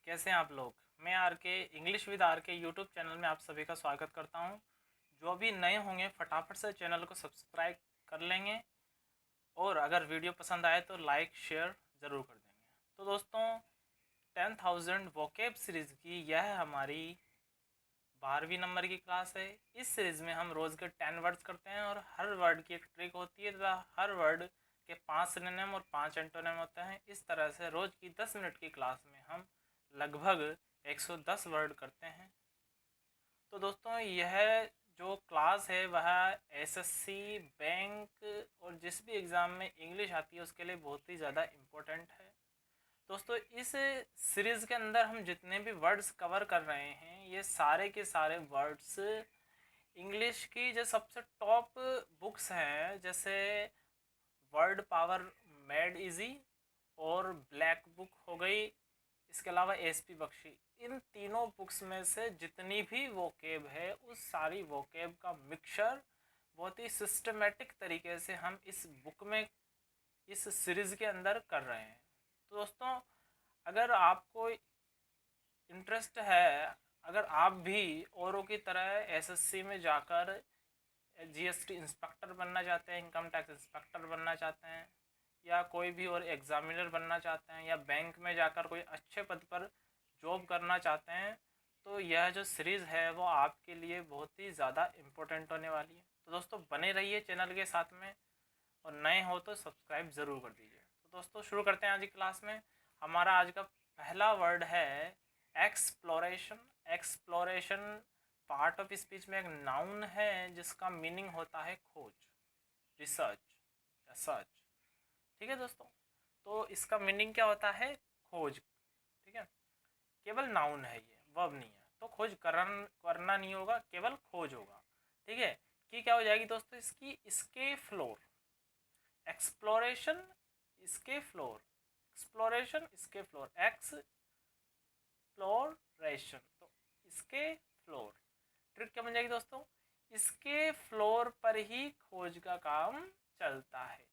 कैसे हैं आप लोग। मैं आर के इंग्लिश विद आर के यूट्यूब चैनल में आप सभी का स्वागत करता हूं। जो भी नए होंगे फटाफट से चैनल को सब्सक्राइब कर लेंगे और अगर वीडियो पसंद आए तो लाइक शेयर ज़रूर कर देंगे। तो दोस्तों 10,000 वोकेब सीरीज़ की यह हमारी 12वीं नंबर की क्लास है। इस सीरीज़ में हम रोज़ के 10 वर्ड्स करते हैं और हर वर्ड की एक ट्रिक होती है तथा हर वर्ड के 5 सिनोनिम और 5 एंटोनिम होते हैं। इस तरह से रोज़ की 10 मिनट की क्लास में हम लगभग 110 वर्ड करते हैं। तो दोस्तों यह जो क्लास है वह एसएससी, बैंक और जिस भी एग्ज़ाम में इंग्लिश आती है उसके लिए बहुत ही ज़्यादा इम्पोर्टेंट है। दोस्तों इस सीरीज़ के अंदर हम जितने भी वर्ड्स कवर कर रहे हैं ये सारे के सारे वर्ड्स इंग्लिश की जो सबसे टॉप बुक्स हैं, जैसे वर्ड पावर मेड इजी और ब्लैक बुक हो गई, इसके अलावा एसपी बख्शी, इन तीनों बुक्स में से जितनी भी वोकेब है उस सारी वोकेब का मिक्सचर बहुत ही सिस्टमेटिक तरीके से हम इस बुक में इस सीरीज़ के अंदर कर रहे हैं। तो दोस्तों अगर आपको इंटरेस्ट है, अगर आप भी औरों की तरह एसएससी में जाकर जीएसटी इंस्पेक्टर बनना चाहते हैं, इनकम टैक्स इंस्पेक्टर बनना चाहते हैं, या कोई भी और एग्जामिनर बनना चाहते हैं, या बैंक में जाकर कोई अच्छे पद पर जॉब करना चाहते हैं, तो यह जो सीरीज़ है वो आपके लिए बहुत ही ज़्यादा इम्पोर्टेंट होने वाली है। तो दोस्तों बने रहिए चैनल के साथ में और नए हो तो सब्सक्राइब ज़रूर कर दीजिए। तो दोस्तों शुरू करते हैं आज की क्लास में। हमारा आज का पहला वर्ड है exploration. Exploration part of speech में एक नाउन है जिसका मीनिंग होता है खोज, रिसर्च या सर्च। ठीक है दोस्तों, तो इसका मीनिंग क्या होता है? खोज। ठीक है, केवल नाउन है, ये वर्ब नहीं है, तो खोज करना नहीं होगा, केवल खोज होगा। ठीक है, कि क्या हो जाएगी दोस्तों इसकी? इसके फ्लोर। एक्सप्लोरेशन इसके फ्लोर, एक्सप्लोरेशन इसके फ्लोर, एक्सप्लोरेशन, तो इसके फ्लोर। ट्रिक क्या बन जाएगी दोस्तों? इसके फ्लोर पर ही खोज का काम चलता है।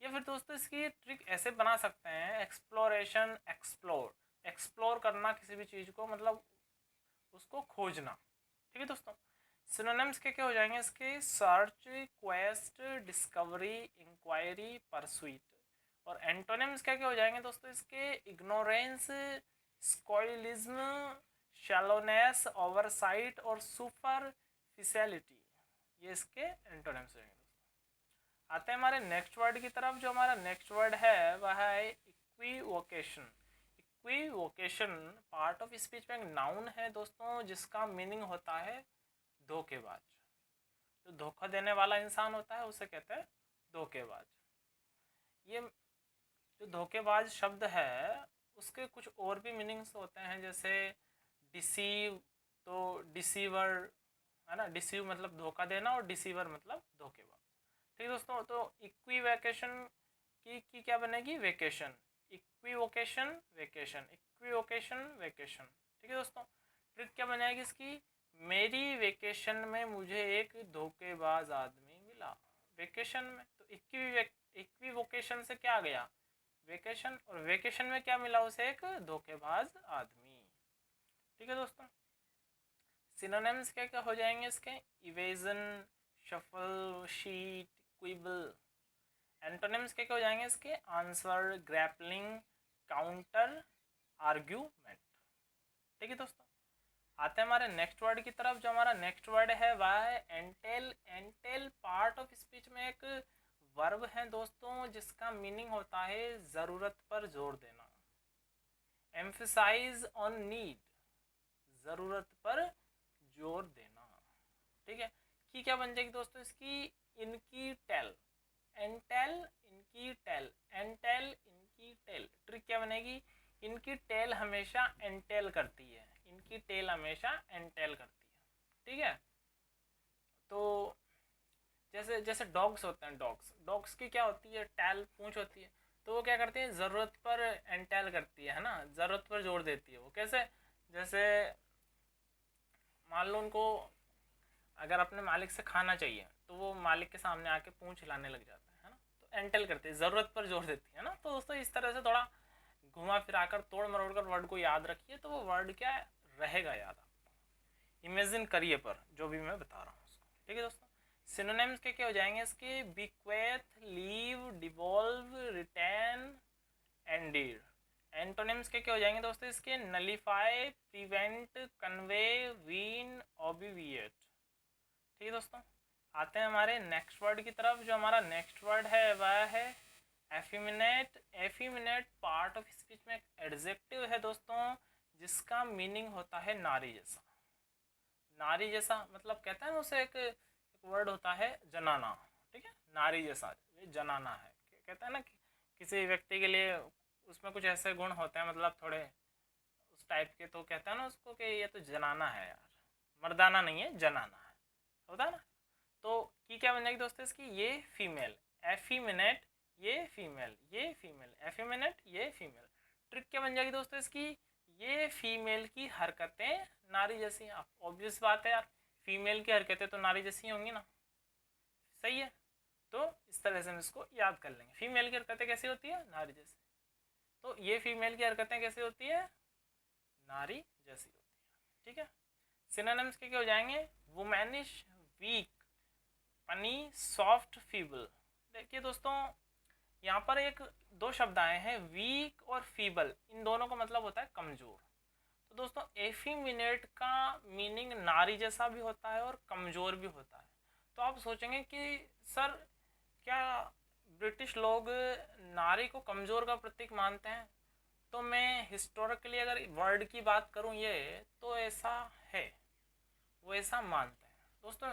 या फिर दोस्तों इसकी ट्रिक ऐसे बना सकते हैं, एक्सप्लोरेशन एक्सप्लोर, एक्सप्लोर करना किसी भी चीज़ को, मतलब उसको खोजना। ठीक है दोस्तों, सिनोनिम्स क्या क्या हो जाएंगे इसके? Search, quest, discovery, inquiry, pursuit. और एंटोनिम्स क्या क्या हो जाएंगे दोस्तों इसके? इग्नोरेंस, स्कॉइलिज्म, शैलोनेस, ओवरसाइट और सुपरफिशियलिटी। ये इसके एंटोनिम्स रहेंगे। आते हैं हमारे नेक्स्ट वर्ड की तरफ। जो हमारा नेक्स्ट वर्ड है वह है इक्विवोकेशन। इक्विवोकेशन पार्ट ऑफ स्पीच में एक नाउन है दोस्तों जिसका मीनिंग होता है धोखेबाज। जो धोखा देने वाला इंसान होता है उसे कहते हैं धोखेबाज। ये जो धोखेबाज शब्द है उसके कुछ और भी मीनिंग्स होते हैं, जैसे डिसीव, तो डिसीवर है ना, डिसीव मतलब धोखा देना और डिसीवर मतलब धोखेबाज। ठीक है दोस्तों, तो इक्विवोकेशन की क्या बनेगी? Vacation. Equivocation vacation, equivocation vacation. ठीक है दोस्तों, ट्रिक क्या बनेगी इसकी? मेरी वेकेशन में मुझे एक धोखेबाज आदमी मिला। वेकेशन में तो इक्विवोकेशन से क्या आ गया? वेकेशन, और वेकेशन में क्या मिला उसे? एक धोखेबाज आदमी। ठीक है दोस्तों, सिनोनिम्स क्या क्या हो जाएंगे इसके? Evasion, shuffle, cheat, quibble. Antonyms क्या क्या हो जाएंगे इसके? Answer, grappling, counter, argument. ठीक है दोस्तों, आते हैं हमारे नेक्स्ट वर्ड की तरफ। जो हमारा नेक्स्ट वर्ड है वह है entail. Entail part of speech में एक वर्ब है दोस्तों जिसका मीनिंग होता है ज़रूरत पर जोर देना, एम्फसाइज ऑन नीड, ज़रूरत पर जोर देना। ठीक है, की क्या बन जाएगी दोस्तों इसकी? इनकी टेल, एंटेल, इनकी टेल, एंटेल, इनकी टेल। ट्रिक क्या बनेगी? इनकी टेल हमेशा एंटेल करती है, इनकी टेल हमेशा एंटेल करती है। ठीक है, तो जैसे जैसे डॉग्स होते हैं, डॉग्स डॉग्स की क्या होती है? टेल, पूंछ होती है, तो वो क्या करती है? ज़रूरत पर एंटेल करती है ना, ज़रूरत पर जोर देती है। वो कैसे? जैसे मान लो उनको अगर अपने मालिक से खाना चाहिए तो वो मालिक के सामने आके पूंछ हिलाने लग जाता है ना, तो एंटेल करती है, ज़रूरत पर जोर देती है ना। तो दोस्तों इस तरह से थोड़ा घुमा फिरा कर तोड़ मरोड़ कर वर्ड को याद रखिए तो वो वर्ड क्या रहेगा याद आपको। इमेजिन करिए पर जो भी मैं बता रहा हूँ उसको। ठीक है दोस्तों, सिनोनिम्स के क्या हो जाएंगे इसके? Bequeath, leave, devolve, retain, endued. Antonyms के क्या हो जाएंगे दोस्तों इसके? Nullify, prevent, convey, wean, obviate. ठीक है दोस्तों, आते हैं हमारे नेक्स्ट वर्ड की तरफ। जो हमारा नेक्स्ट वर्ड है वह है एफिमिनेट। एफिमिनेट पार्ट ऑफ स्पीच में एक एडजेक्टिव है दोस्तों जिसका मीनिंग होता है नारी जैसा। नारी जैसा मतलब कहते हैं ना उसे एक वर्ड होता है जनाना। ठीक है, नारी जैसा ये जनाना है। कहते हैं ना कि किसी व्यक्ति के लिए उसमें कुछ ऐसे गुण होते हैं मतलब थोड़े उस टाइप के, तो कहते हैं ना उसको कि ये तो जनाना है यार, मर्दाना नहीं है जनाना है, होता है ना। तो की क्या बन जाएगी दोस्तों इसकी? ये फीमेल। एफीमिनेट ये फीमेल, ये फीमेल, एफीमिनेट ये फीमेल। ट्रिक क्या बन जाएगी दोस्तों इसकी? ये फीमेल की हरकतें नारी जैसी। आप ऑब्वियस बात है यार, फीमेल की हरकतें तो नारी जैसी होंगी ना, सही है। तो इस तरह से हम इसको याद कर लेंगे। फीमेल की हरकतें कैसी होती है? नारी जैसी। तो ये फीमेल की हरकतें कैसी होती है? नारी जैसी होती है। ठीक है, सिनोनिम्स के क्या हो जाएंगे? वुमेनिश, वीक, फनी, सॉफ्ट, फीबल। देखिए दोस्तों यहाँ पर एक दो शब्द आए हैं, वीक और फीबल। इन दोनों का मतलब होता है कमजोर। तो दोस्तों एफीमिनेट का मीनिंग नारी जैसा भी होता है और कमजोर भी होता है। तो आप सोचेंगे कि सर क्या ब्रिटिश लोग नारी को कमजोर का प्रतीक मानते हैं? तो मैं हिस्टोरिकली अगर वर्ड की बात करूं ये, तो ऐसा है, वो ऐसा मानते हैं दोस्तों।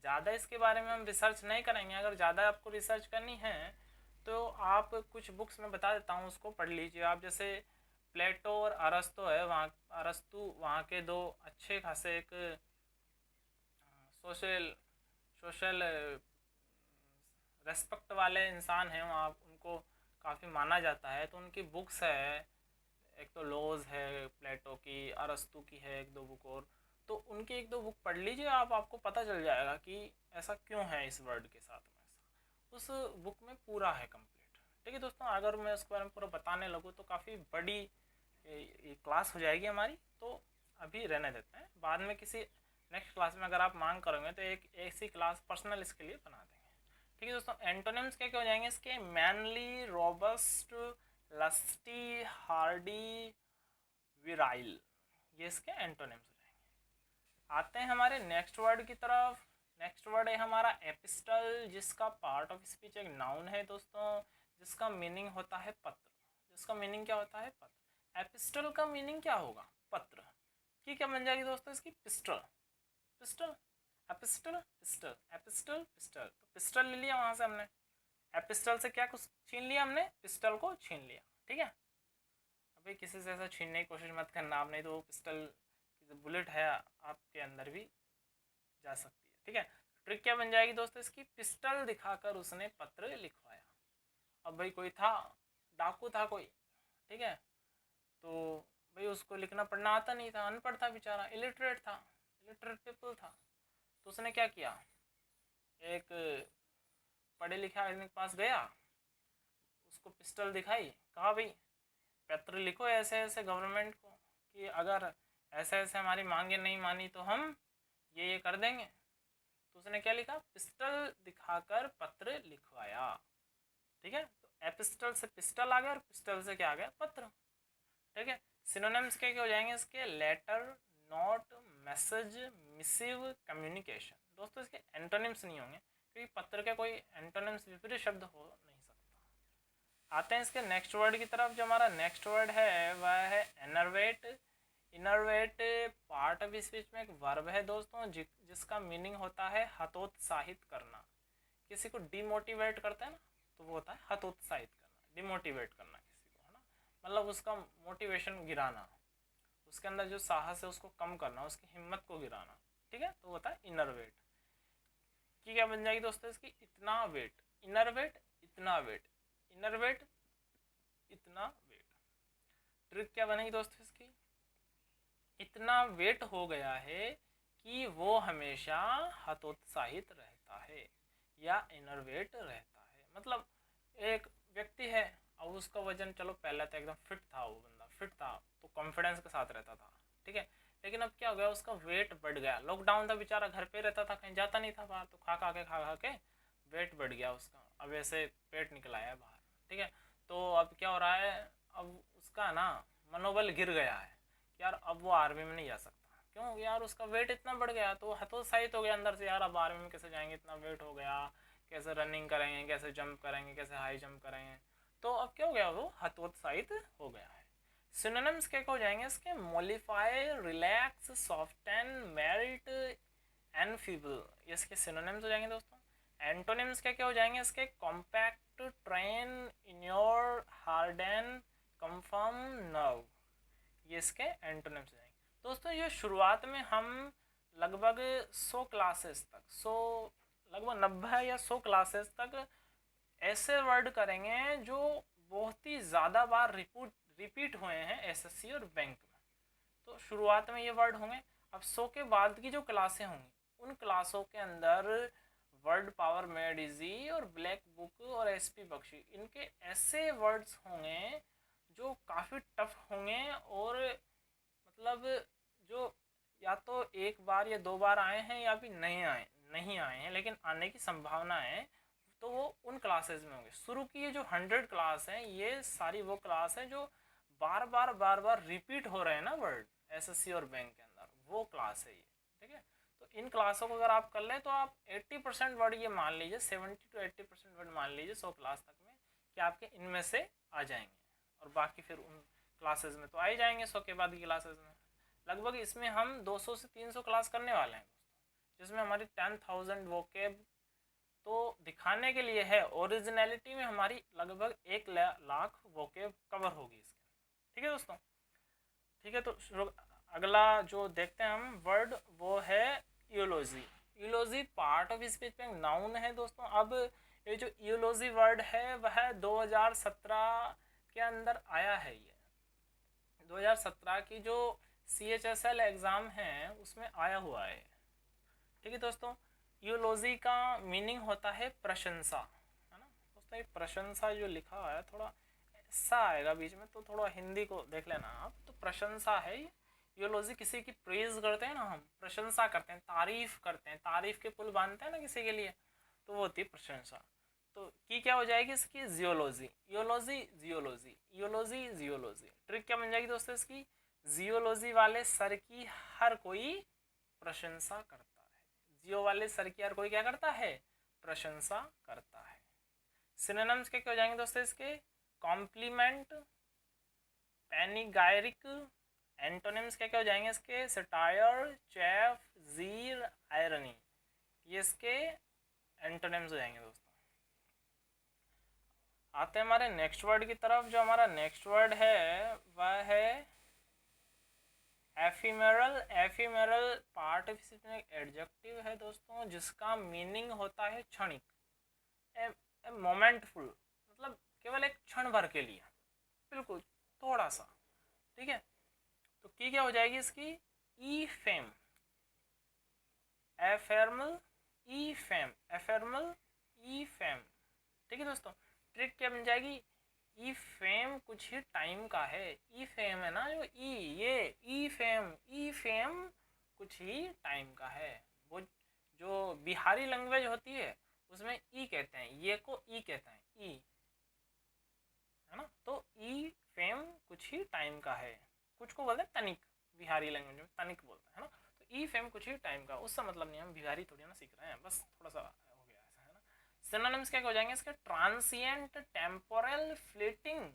ज़्यादा इसके बारे में हम रिसर्च नहीं करेंगे। अगर ज़्यादा आपको रिसर्च करनी है तो आप कुछ बुक्स में बता देता हूँ, उसको पढ़ लीजिए आप। जैसे प्लेटो और अरस्तु है, वहाँ अरस्तु वहाँ के दो अच्छे खासे एक सोशल सोशल रेस्पेक्ट वाले इंसान हैं वहाँ, उनको काफ़ी माना जाता है। तो उनकी बुक्स है, एक तो लॉज है प्लेटो की, अरस्तु की है एक दो बुक और। तो उनकी एक दो बुक पढ़ लीजिए आप, आपको पता चल जाएगा कि ऐसा क्यों है इस वर्ड के साथ में। ऐसा उस बुक में पूरा है कंप्लीट। ठीक है दोस्तों, अगर मैं उसके बारे में पूरा बताने लगूँ तो काफ़ी बड़ी क्लास हो जाएगी हमारी, तो अभी रहने देते हैं। बाद में किसी नेक्स्ट क्लास में अगर आप मांग करोगे तो एक ऐसी क्लास पर्सनल इसके लिए बना देंगे। ठीक है दोस्तों, एंटोनिम्स क्या क्या हो जाएंगे इसके? Manly, robust, lusty, hardy, virile. ये इसके एंटोनिम्स हो जाएंगे। आते हैं हमारे नेक्स्ट वर्ड की तरफ। नेक्स्ट वर्ड है हमारा एपिस्टल, जिसका पार्ट ऑफ स्पीच एक नाउन है दोस्तों, जिसका मीनिंग होता है पत्र। जिसका मीनिंग क्या होता है? पत्र। एपिस्टल का मीनिंग क्या होगा? पत्र। की क्या बन जाएगी दोस्तों इसकी? Pistol. Pistol, epistle, pistol, epistle, pistol. तो पिस्टल ले लिया वहां से हमने, एपिस्टल से क्या कुछ छीन लिया हमने? पिस्टल को छीन लिया। ठीक है, अभी किसी से ऐसा छीनने की कोशिश मत करना आप, नहीं तो वो पिस्टल की जो बुलेट है आपके अंदर भी जा सकती है। ठीक है, ट्रिक क्या बन जाएगी दोस्तों इसकी? पिस्टल दिखाकर उसने पत्र लिखवाया। अब भाई कोई था, डाकू था कोई, ठीक है, तो भाई उसको लिखना पढ़ना आता नहीं था, अनपढ़ था बेचारा, इलिटरेट था, इलिटरेट पीपल था। तो उसने क्या किया? एक पढ़े लिखे आदमी के पास गया, उसको पिस्टल दिखाई, कहा भाई पत्र लिखो ऐसे ऐसे गवर्नमेंट को कि अगर ऐसे ऐसे हमारी मांगे नहीं मानी तो हम ये कर देंगे। तो उसने क्या लिखा? पिस्टल दिखाकर पत्र लिखवाया। ठीक है, तो एपिस्टल से पिस्टल आ गया और पिस्टल से क्या आ गया? पत्र। ठीक है, सिनोनिम्स क्या क्या हो जाएंगे इसके? Letter, note, message, missive, communication. दोस्तों इसके एंटोनिम्स नहीं होंगे क्योंकि पत्र के कोई एंटोनिम्स विपरीत शब्द हो नहीं सकता। आते हैं इसके नेक्स्ट वर्ड की तरफ। जो हमारा नेक्स्ट वर्ड है वह है innervate. Innervate part of speech में एक वर्ब है दोस्तों जिसका मीनिंग होता है हतोत्साहित करना। किसी को डिमोटिवेट करते हैं ना, तो वो होता है हतोत्साहित करना, डिमोटिवेट करना किसी को, है ना, मतलब उसका मोटिवेशन गिराना, उसके अंदर जो साहस है उसको कम करना, उसकी हिम्मत को गिराना। ठीक है, तो होता है इनर वेट। की क्या बन जाएगी दोस्तों इसकी? इतना वेट। इनर वेट, इतना वेट, इनर वेट, इतना वेट। ट्रिक क्या बनेगी दोस्तों इसकी? इतना वेट हो गया है कि वो हमेशा हतोत्साहित रहता है या इनर वेट रहता है। मतलब एक व्यक्ति है, अब उसका वजन, चलो पहले तो एकदम फिट था, वो बंदा फिट था तो कॉन्फिडेंस के साथ रहता था, ठीक है। लेकिन अब क्या हो गया, उसका वेट बढ़ गया, लॉकडाउन था, बेचारा घर पे रहता था, कहीं जाता नहीं था बाहर, तो खा खा के वेट बढ़ गया उसका, अब ऐसे पेट निकल आया है बाहर, ठीक है। तो अब क्या हो रहा है, अब उसका ना मनोबल गिर गया है कि यार अब वो आर्मी में नहीं जा सकता, क्यों यार, उसका वेट इतना बढ़ गया, तो हतोत्साहित हो गया अंदर से, यार अब आर्मी में कैसे जाएंगे, इतना वेट हो गया, कैसे रनिंग करेंगे, कैसे जंप करेंगे, कैसे हाई जंप करेंगे। तो अब क्या हो गया, वो हतोत्साहित हो गया है। सिनोनिम्स क्या हो जाएंगे इसके, मोलिफाई, रिलैक्स, सॉफ्टन, मेल्ट, एनफीबल, ये इसके सिनोनिम्स हो जाएंगे दोस्तों। एंटोनिम्स क्या क्या हो जाएंगे इसके, compact, train, इन्योर, harden, confirm, nerve, ये इसके एंटोनिम्स हो जाएंगे दोस्तों। ये शुरुआत में हम लगभग 100 क्लासेस तक, 100 लगभग 90 या 100 क्लासेस तक ऐसे वर्ड करेंगे जो बहुत ही ज़्यादा बार रिपीट हुए हैं एसएससी और बैंक में। तो शुरुआत में ये वर्ड होंगे। अब 100 के बाद की जो क्लासें होंगी उन क्लासों के अंदर वर्ड पावर मेड इजी और ब्लैक बुक और एसपी बख्शी, इनके ऐसे वर्ड्स होंगे जो काफ़ी टफ होंगे, और मतलब जो या तो एक बार या दो बार आए हैं या भी नहीं आए हैं, लेकिन आने की संभावना है, तो वो उन क्लासेस में होंगे। शुरू की ये जो 100 क्लास हैं, ये सारी वो क्लास हैं जो बार बार रिपीट हो रहे हैं ना वर्ड एसएससी और बैंक के अंदर, वो क्लास है ये, ठीक है। तो इन क्लासों को अगर आप कर लें तो आप 80% वर्ड ये मान लीजिए, 70 to 80% वर्ड मान लीजिए 100 क्लास तक में कि आपके इनमें से आ जाएंगे, और बाकी फिर उन क्लासेस में तो आ ही जाएंगे 100 के बाद की क्लासेस में। लगभग इसमें हम 200 से 300 क्लास करने वाले हैं दोस्तों, जिसमें हमारी 10,000 वोकेब तो दिखाने के लिए है, ओरिजिनलिटी में हमारी लगभग 1 लाख वोकेब कवर होगी इसके, ठीक है दोस्तों। ठीक है, तो अगला जो देखते हैं हम वर्ड, वो है यूलोजी। यूलोजी पार्ट ऑफ स्पीच में नाउन है दोस्तों। अब ये जो यूलोजी वर्ड है वह 2017 के अंदर आया है। ये 2017 की जो CHSL एग्ज़ाम है उसमें आया हुआ है, ठीक है दोस्तों। यूलोजी का मीनिंग होता है प्रशंसा, है ना दोस्तों। ये प्रशंसा जो लिखा हुआ है थोड़ा सा आएगा बीच में, तो थोड़ा हिंदी को देख लेना आप। तो प्रशंसा है यूलोजी, किसी की प्रेज करते हैं ना, हम प्रशंसा करते हैं, तारीफ करते हैं, तारीफ के पुल बांधते हैं ना किसी के लिए, तो वो होती है प्रशंसा। तो की क्या हो जाएगी इसकी, जियोलॉजी, यूलोजी, जियोलॉजी, यूलोजी, जियोलॉजी। ट्रिक क्या बन जाएगी दोस्तों इसकी, जियोलॉजी वाले सर की हर कोई प्रशंसा करता है, जियो वाले सर की हर कोई क्या करता है, प्रशंसा करता है। सिनोनिम्स क्या क्या हो जाएंगे दोस्तों इसके, कॉम्प्लीमेंट, पैनिगायरिक। एंटोनिम्स क्या क्या हो जाएंगे इसके, सटायर, चैफ, जीर, आयरनी, ये इसके एंटोनिम्स हो जाएंगे दोस्तों। आते हैं हमारे नेक्स्ट वर्ड की तरफ। जो हमारा नेक्स्ट वर्ड है वह है ephemeral. Ephemeral part of speech में एडजेक्टिव है दोस्तों, जिसका मीनिंग होता है क्षणिक, ए मोमेंटफुल, मतलब केवल एक क्षण भर के लिए, बिल्कुल थोड़ा सा, ठीक है। तो की क्या हो जाएगी इसकी, ई फेम, एफेर्मल, ई फेम, एफेर्मल, ई फेम, ठीक है दोस्तों। ट्रिक क्या बन जाएगी, ई फेम कुछ ही टाइम का है, ई फेम है ना जो ई, ये ई फेम, ई फेम कुछ ही टाइम का है। वो जो बिहारी लैंग्वेज होती है उसमें ई कहते हैं, ये को ई कहते हैं, ई, है ना। तो ई फेम कुछ ही टाइम का है, कुछ को बोलते हैं तनिक, बिहारी लैंग्वेज में तनिक बोलते हैं ना। तो ई फेम कुछ ही टाइम का, उसका मतलब नहीं हम बिहारी थोड़ी ना सीख रहे हैं, बस थोड़ा सा हो गया ऐसा, है ना। सिनोनिम्स क्या हो जाएंगे इसके, ट्रांसिएंट, टेम्पोरल, फ्लीटिंग,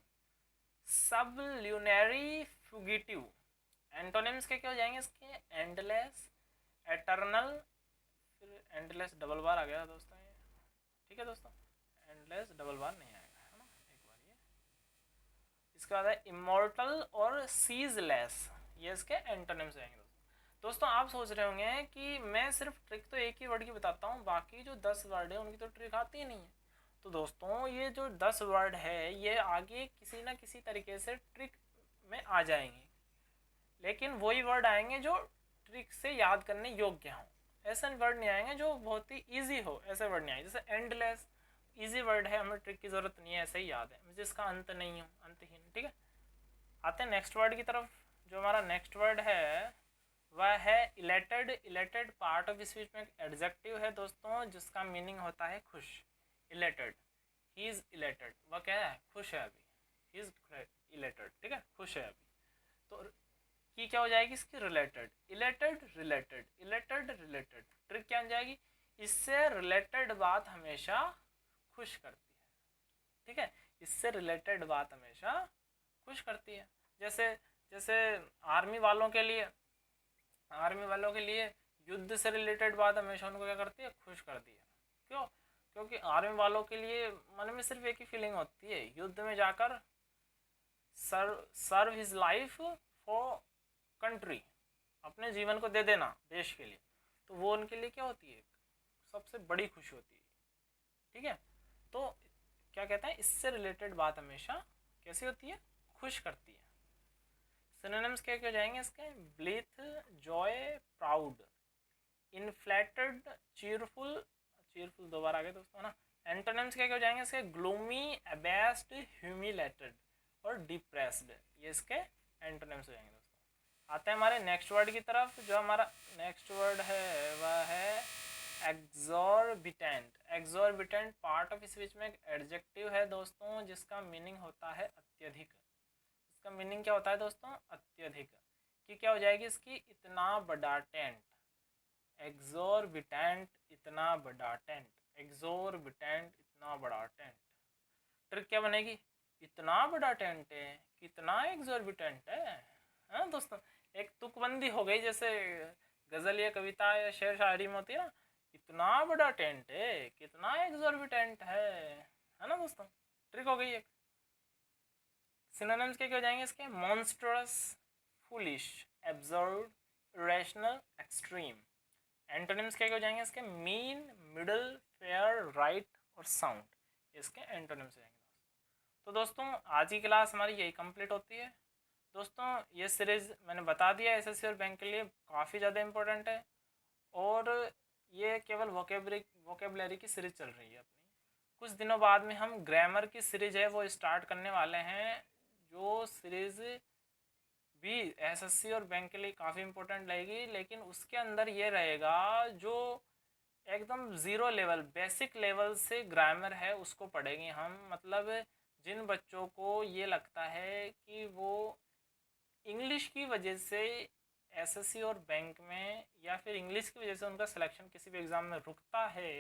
सबल्यूनरी, फ्यूगिटिव। एंटोनिम्स क्या हो जाएंगे इसके, एंडलेस, एटर्नल, फिर एंडलेस डबल बार आ गया दोस्तों ये, ठीक है दोस्तों, एंडलेस डबल बार नहीं आएगा, है ना, एक बार ये। इसके बाद है इमोर्टल और सीजलेस, ये इसके एंटोनिम्स आएंगे दोस्तों। आप सोच रहे होंगे कि मैं सिर्फ ट्रिक तो एक ही वर्ड की बताता हूँ, बाकी जो 10 वर्ड है उनकी तो ट्रिक आती ही नहीं है। तो दोस्तों ये जो 10 वर्ड है ये आगे किसी ना किसी तरीके से ट्रिक में आ जाएंगे, लेकिन वही वर्ड आएंगे जो ट्रिक से याद करने योग्य हों। ऐसे वर्ड नहीं आएंगे जो बहुत ही ईजी हो, ऐसे वर्ड नहीं आएंगे। जैसे एंडलेस, इजी वर्ड है, हमें ट्रिक की ज़रूरत नहीं है, ऐसे ही याद है, जिसका अंत नहीं हो, अंतहीन। ठीक है, आते हैं नेक्स्ट वर्ड की तरफ। जो हमारा नेक्स्ट वर्ड है वह है elated. Elated part of speech में एक एडजेक्टिव है दोस्तों, जिसका मीनिंग होता है खुश। इलेटेड, ही इज इलेटेड, वह क्या है, खुश है अभी, ही इज इलेटेड। ठीक है, खुश है अभी। तो की क्या हो जाएगी इसकी, related. Elated related, elated related. Trick क्या हो जाएगी, इससे रिलेटेड बात हमेशा खुश करती है। ठीक है, इससे रिलेटेड बात हमेशा खुश करती है। जैसे जैसे आर्मी वालों के लिए, आर्मी वालों के लिए युद्ध से रिलेटेड बात हमेशा उनको क्या करती है, खुश करती है। क्यों, क्योंकि आर्मी वालों के लिए मन में सिर्फ एक ही फीलिंग होती है, युद्ध में जाकर serve his life for country, अपने जीवन को दे देना देश के लिए। तो वो उनके लिए क्या होती है, सबसे बड़ी खुशी होती है। ठीक है, तो क्या कहते हैं, इससे रिलेटेड बात हमेशा कैसी होती है, खुश करती है। सिनोनिम्स क्या क्या जाएंगे इसके, blithe, joy, proud, inflated, cheerful, cheerful दो बार आ गए दोस्तों ना। एंटोनिम्स क्या क्या जाएंगे इसके, ग्लूमी, अबेस्ड, ह्यूमिलेटेड और डिप्रेस्ड, ये इसके एंटोनिम्स हो जाएंगे दोस्तों। आते हैं हमारे नेक्स्ट वर्ड की तरफ। जो हमारा नेक्स्ट वर्ड है वह है exorbitant. Exorbitant part of speech में एक एडजेक्टिव है दोस्तों, जिसका मीनिंग होता है अत्यधिक। इसका मीनिंग क्या होता है दोस्तों, अत्यधिक। कि क्या हो जाएगी इसकी, इतना बड़ा टेंट। एक्सॉर्बिटेंट, इतना बड़ा टेंट। एक्सॉर्बिटेंट, इतना बड़ा टेंट। ट्रिक क्या बनेगी, इतना बड़ा टेंट है, कितना एक्सॉर्बिटेंट है। हाँ दोस्तों, एक तुकबंदी हो गई, जैसे गजल या कविता या शेर शायरी में होती है ना, इतना बड़ा टेंट है, कितना एक्सॉर्बिटेंट है ना दोस्तों। ट्रिक हो गई एक। सिनोनिम्स क्या हो जाएंगे इसके, monstrous, foolish, absurd, irrational, extreme. Antonyms क्या हो जाएंगे इसके, मीन, मिडल, फेयर, राइट और साउंड। इसके एंटोनिम्स हो जाएंगे। तो दोस्तों आज की क्लास हमारी यही कंप्लीट होती है। दोस्तों ये सीरीज़ मैंने बता दिया एसएससी और बैंक के लिए काफ़ी ज़्यादा इम्पोर्टेंट है, और ये केवल वोकेबलरी की सीरीज़ चल रही है अपनी। कुछ दिनों बाद में हम ग्रामर की सीरीज़ है वो स्टार्ट करने वाले हैं, जो सीरीज़ भी एसएससी और बैंक के लिए काफ़ी इम्पोर्टेंट रहेगी। लेकिन उसके अंदर ये रहेगा जो एकदम ज़ीरो लेवल, बेसिक लेवल से ग्रामर है उसको पढ़ेंगे हम। मतलब जिन बच्चों को ये लगता है कि वो इंग्लिश की वजह से एसएससी और बैंक में, या फिर इंग्लिश की वजह से उनका सिलेक्शन किसी भी एग्ज़ाम में रुकता है,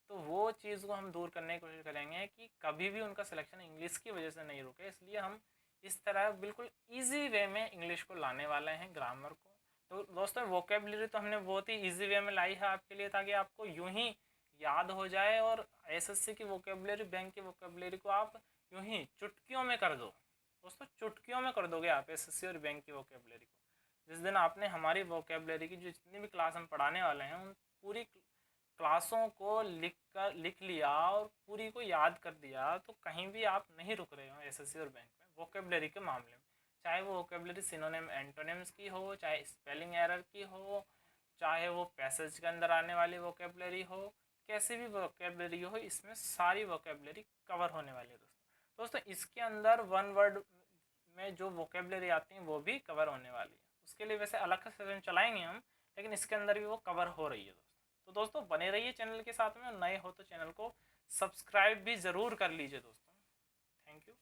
तो वो चीज़ को हम दूर करने की कोशिश करेंगे कि कभी भी उनका सिलेक्शन इंग्लिश की वजह से नहीं रुके। इसलिए हम इस तरह बिल्कुल इजी वे में इंग्लिश को लाने वाले हैं, ग्रामर को। तो दोस्तों वोकेबलरी तो हमने बहुत ही इजी वे में लाई है आपके लिए, ताकि आपको यूं ही याद हो जाए, और एसएससी की वोकेबलरी, बैंक की वोकेबलरी को आप यूं ही चुटकियों में कर दो दोस्तों, चुटकियों में कर दोगे आप एसएससी और बैंक की वोकेबलरी को। जिस दिन आपने हमारी वोकेबलरी की जो जितनी भी क्लास हम पढ़ाने वाले हैं उन पूरी क्लासों को लिख लिया और पूरी को याद कर दिया, तो कहीं भी आप नहीं रुक रहे हो एसएससी और बैंक में वोकेबलरी के मामले में। चाहे वो वोकेबलरी सिनोनिम एंटोनिम्स की हो, चाहे स्पेलिंग एरर की हो, चाहे वो पैसेज के अंदर आने वाली वोकेबलरी हो, कैसी भी वोकेबलरी हो, इसमें सारी वोकेबलरी कवर होने वाली है दोस्तों। इसके अंदर वन वर्ड में जो वोकेबलरी आती है वो भी कवर होने वाली है। उसके लिए वैसे अलग का सेशन चलाएंगे हम, लेकिन इसके अंदर भी वो कवर हो रही है दोस्तों। तो दोस्तों बने रहिए चैनल के साथ में, और नए हो तो चैनल को सब्सक्राइब भी ज़रूर कर लीजिए दोस्तों।